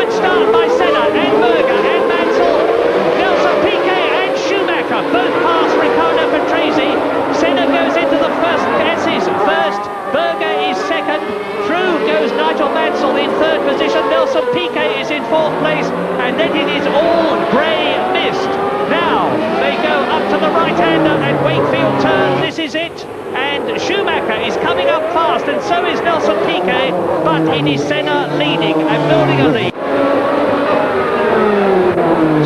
Good start by Senna and Berger and Mansell. Nelson Piquet and Schumacher both pass Riccardo Patrese. Senna goes into the first S's first. Berger is second. Through goes Nigel Mansell in third position. Nelson Piquet is in fourth place. And then it is all grey mist. Now they go up to the right-hander at Wakefield turn. This is it. And Schumacher is coming up fast, and so is Nelson Piquet, but it is Senna leading and building a lead.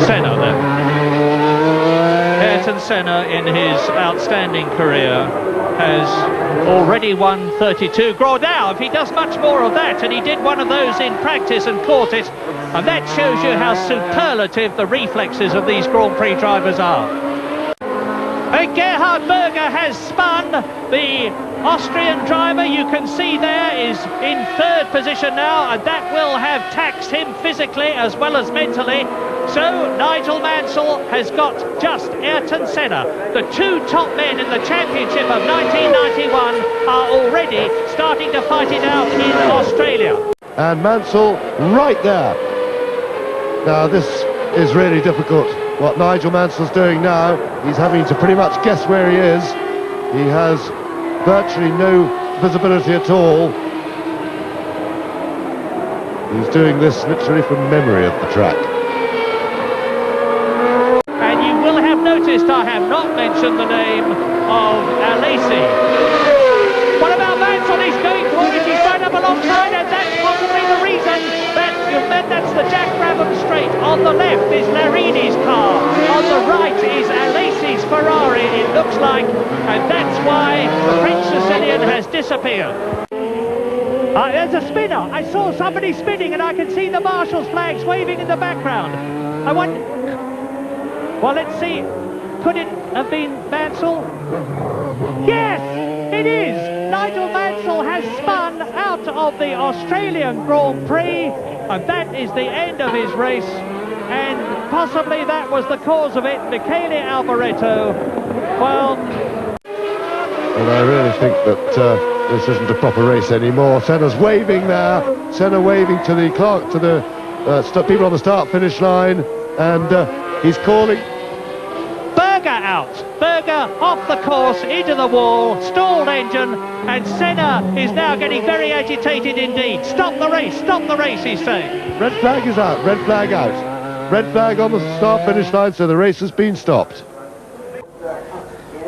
Senna then. Ayrton Senna, in his outstanding career, has already won 32. Now, if he does much more of that, and he did one of those in practice and caught it, and that shows you how superlative the reflexes of these Grand Prix drivers are. Gerhard Berger has spun. The Austrian driver, you can see there, is in third position now, and that will have taxed him physically as well as mentally. So Nigel Mansell has got just Ayrton Senna. The two top men in the championship of 1991 are already starting to fight it out in Australia. And Mansell right there. Now this is really difficult. What Nigel Mansell's doing now, he's having to pretty much guess where he is. He has virtually no visibility at all. He's doing this literally from memory of the track. And you will have noticed I have not mentioned the name of Alesi. What about Mansell? He's going for it. He's right up alongside, and that's possibly the reason that that's the Jack Brabham straight. On the left is Larini's car. On the right is Alesi's Ferrari, it looks like, and that's why the French Sicilian has disappeared. There's a spinner. I saw somebody spinning, and I can see the marshal's flags waving in the background. I wonder... Well, let's see. Could it have been Mansell? Yes, it is. Nigel Mansell has spun out of the Australian Grand Prix, and that is the end of his race, and possibly that was the cause of it. Michele Alboreto, well... And I really think that this isn't a proper race anymore. Senna's waving there. Senna waving to the people on the start-finish line, and he's calling... Berger out. Berger off the course, into the wall, stalled engine, and Senna is now getting very agitated indeed. Stop the race, he's saying. Red flag is out, red flag out. Red flag on the start-finish line, so the race has been stopped.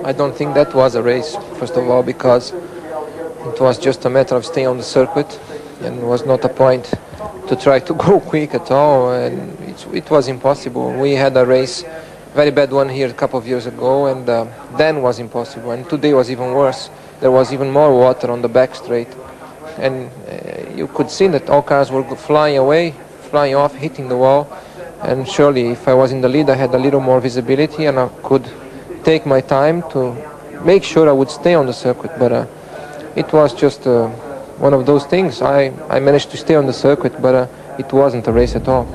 I don't think that was a race, first of all, because it was just a matter of staying on the circuit, and was not a point to try to go quick at all, and it was impossible. We had a race, very bad one here a couple of years ago, and then was impossible, and today was even worse. There was even more water on the back straight, and you could see that all cars were flying away, flying off, hitting the wall, and surely if I was in the lead I had a little more visibility and I could take my time to make sure I would stay on the circuit, but it was just one of those things. I managed to stay on the circuit, but it wasn't a race at all.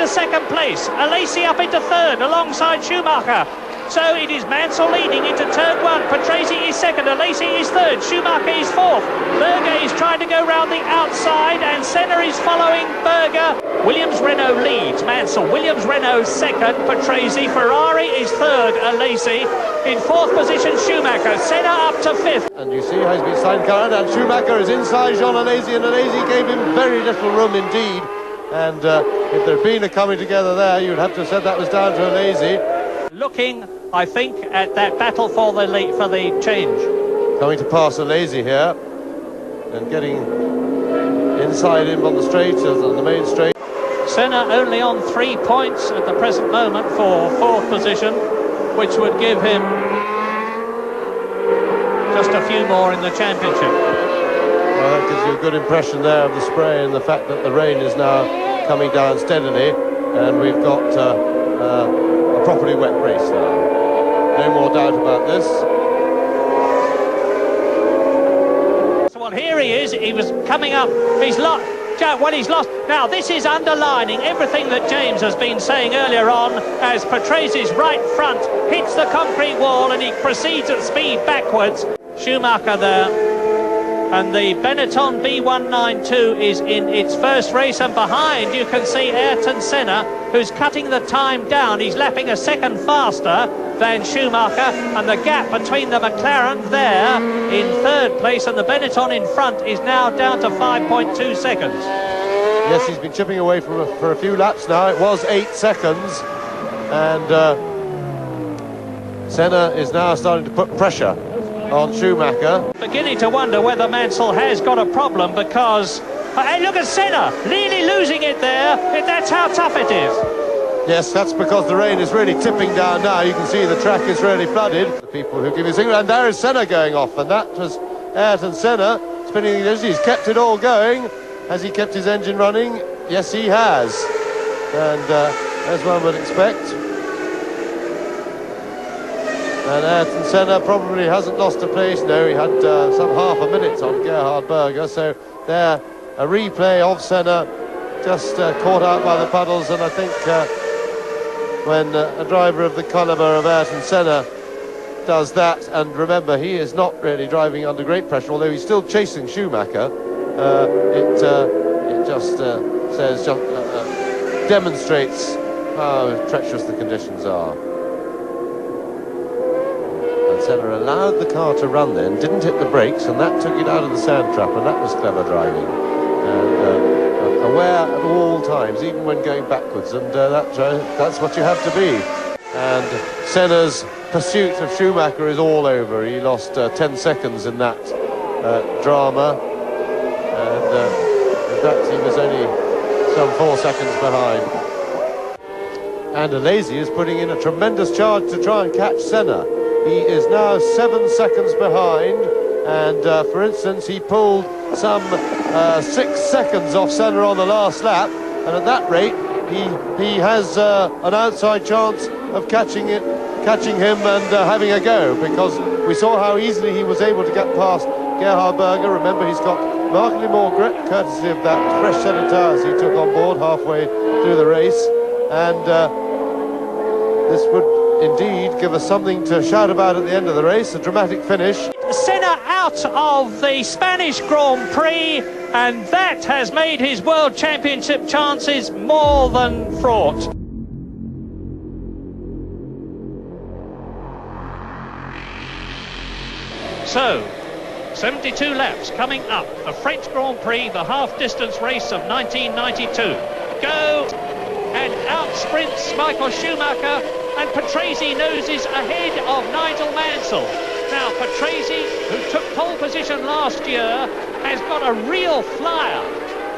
Second place, Alesi up into third alongside Schumacher. So it is Mansell leading into turn one. Patrese is second, Alesi is third, Schumacher is fourth. Berger is trying to go round the outside, and Senna is following Berger. Williams-Renault leads, Mansell. Williams-Renault second, Patrese. Ferrari is third, Alesi. In fourth position, Schumacher. Senna up to fifth. And you see how he's been side current, and Schumacher is inside Jean Alesi, and Alesi gave him very little room indeed. And if there'd been a coming together there, you'd have to have said that was down to Alesi. Looking, I think, at that battle for the change. Coming to pass Alesi here, and getting inside him on the straight, on the main straight. Senna only on 3 points at the present moment for fourth position, which would give him just a few more in the championship. Well, that gives you a good impression there of the spray and the fact that the rain is now coming down steadily, and we've got a properly wet race now. No more doubt about this. So, well, here he is. He was coming up. He's Well, he's lost. Now, this is underlining everything that James has been saying earlier on, as Patresi's right front hits the concrete wall and he proceeds at speed backwards. Schumacher there. And the Benetton B192 is in its first race, and behind you can see Ayrton Senna, who's cutting the time down. He's lapping a second faster than Schumacher, and the gap between the McLaren there in third place and the Benetton in front is now down to 5.2 seconds. Yes, he's been chipping away for a few laps now. It was 8 seconds, and Senna is now starting to put pressure on Schumacher. Beginning to wonder whether Mansell has got a problem, because hey, look at Senna really losing it there. That's how tough it is. Yes, that's because the rain is really tipping down now. You can see the track is really flooded. The people who give you a signal, and there is Senna going off, and that was Ayrton Senna spinning the engine. He's kept it all going. Has he kept his engine running? Yes, he has, and as one would expect. And Ayrton Senna probably hasn't lost a place. No, he had some half a minute on Gerhard Berger. So there, a replay of Senna just caught out by the puddles. And I think when a driver of the calibre of Ayrton Senna does that, and remember, he is not really driving under great pressure, although he's still chasing Schumacher, it just demonstrates how treacherous the conditions are. Senna allowed the car to run then, didn't hit the brakes, and that took it out of the sand trap, and that was clever driving. And aware at all times, even when going backwards, and that's what you have to be. And Senna's pursuit of Schumacher is all over. He lost 10 seconds in that drama, and in fact he was only some 4 seconds behind. And Alesi is putting in a tremendous charge to try and catch Senna. He is now 7 seconds behind, and for instance, he pulled some 6 seconds off Senna on the last lap, and at that rate, he has an outside chance of catching him and having a go, because we saw how easily he was able to get past Gerhard Berger. Remember, he's got markedly more grip, courtesy of that fresh set of tyres he took on board halfway through the race, and this would indeed give us something to shout about at the end of the race, a dramatic finish. Senna out of the Spanish Grand Prix, and that has made his World Championship chances more than fraught. So, 72 laps coming up, the French Grand Prix, the half-distance race of 1992. Go, and out sprints Michael Schumacher, and Patrese noses ahead of Nigel Mansell. Now, Patrese, who took pole position last year, has got a real flyer.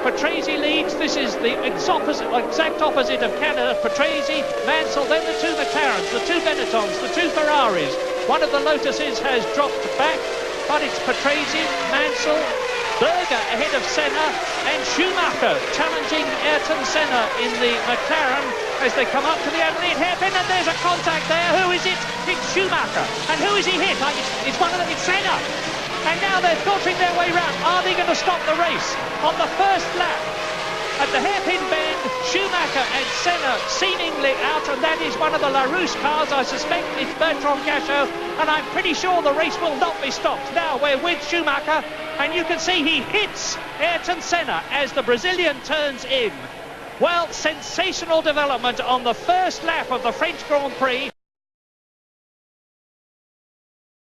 Patrese leads. This is the exact opposite of Canada. Patrese, Mansell, then the two McLarens, the two Benettons, the two Ferraris. One of the Lotuses has dropped back, but it's Patrese, Mansell, Berger ahead of Senna, and Schumacher challenging Ayrton Senna in the McLaren as they come up to the opening hairpin, and there's a contact there. Who is it? It's Schumacher. And who is he hit? It's Senna. And now they're filtering their way round. Are they going to stop the race? On the first lap, at the hairpin bend, Schumacher and Senna seemingly out, and that is one of the LaRousse cars. I suspect it's Bertrand Gachot, and I'm pretty sure the race will not be stopped. Now we're with Schumacher, and you can see he hits Ayrton Senna as the Brazilian turns in. Well, sensational development on the first lap of the French Grand Prix.